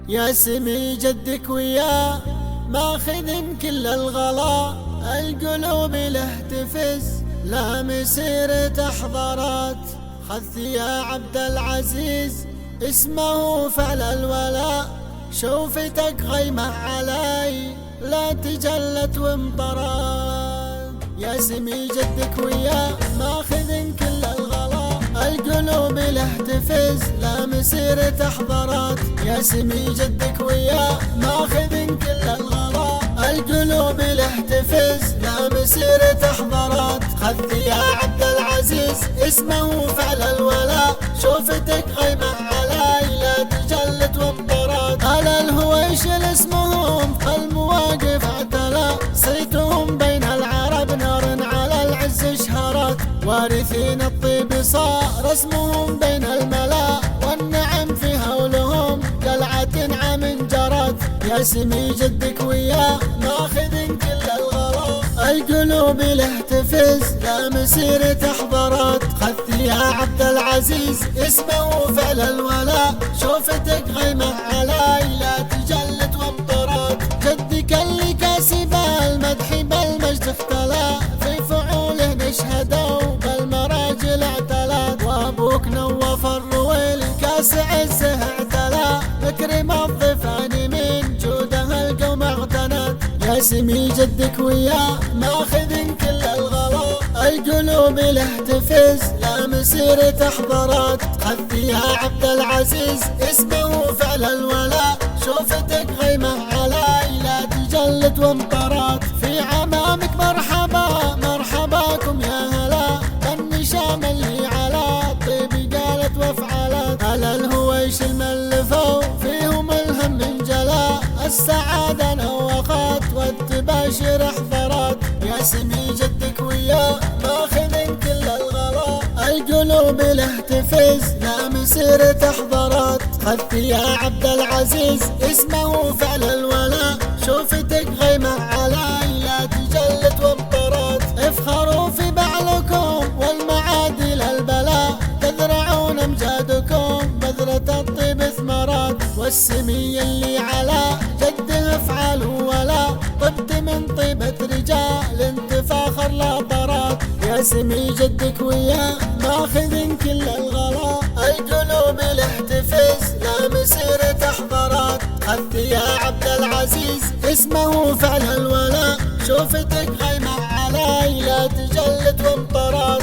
يا سمي جدك وياه ماخذ كل الغلا، القلوب له تفز لا مسيرة حضارات. خذ يا عبد العزيز اسمه فعل الولاء، شوفتك غيمة علي لا تجلت وامطرات. يا سمي جدك وياه ماخذ كل الغلا، القلوب له تفز لا مسيرة حضارات. يا سمي جدك وياه ماخذ كل الغلا، القلوب له تفز لا مسيرة حضارات. خذ يا عبد العزيز اسمه فعل الولاء، شوفتك غيمة علي لا تجلت وامطرات. على الهويش اسمهم المواقف اعتلى، صيتهم بين العرب نار على العز شهرات. وارثين الطيب صار اسمهم بين الملا، والنعم في هولهم قلعة عم جرات. يا سمي جدك وياه ماخذ كل الغلا، القلوب له تفز لا مسيرة حضارات. خذ يا عبد العزيز اسمه فعل الولاء، شوفتك غيمة علي لا تجلت وامطرات. جدك اللي كاسب المدح بالمجد اختلى، في فعوله نشهدوا بالمراجل اعتلات. وابوك نواف الرويل كاس عزه اعتلى، مكرم الضفان من جوده القوم اغتنت. يا سمي جدك وياه ماخذ كل الغلا، القلوب له تفز لا مسيرة حضارات. خذ يا عبد العزيز اسمه فعل الولاء، شوفتك غيمة علي لا تجلت وامطرات. في عمامك مرحبا مرحباكم يا هلا، النشام اللي على طيب قالت وافعلت. على الهويش الملفوا فيهم الهم انجلى، السعادة نوقت والتباشر احضرت. يا سمي جدك وياه ماخذ كل الغلا، القلوب له تفز لا مسيرة حضارات. خذ يا عبد العزيز اسمه فعل الولاء، شوفتك غيمة علي لا تجلت وامطرت. افخروا في بعلكم والمعادل البلاء، تزرعون امجادكم بذرة الطيب ثمرات. والسمي اللي على جده افعال ولا، طبت من طيبة رجال تفاخر لا طرات. يا سمي جدك وياه ماخذ كل الغلا، القلوب له تفز لا مسيرة حضارات. خذ يا عبد العزيز اسمه فعل الولاء، شوفتك غيمة علي لا تجلت وامطرات.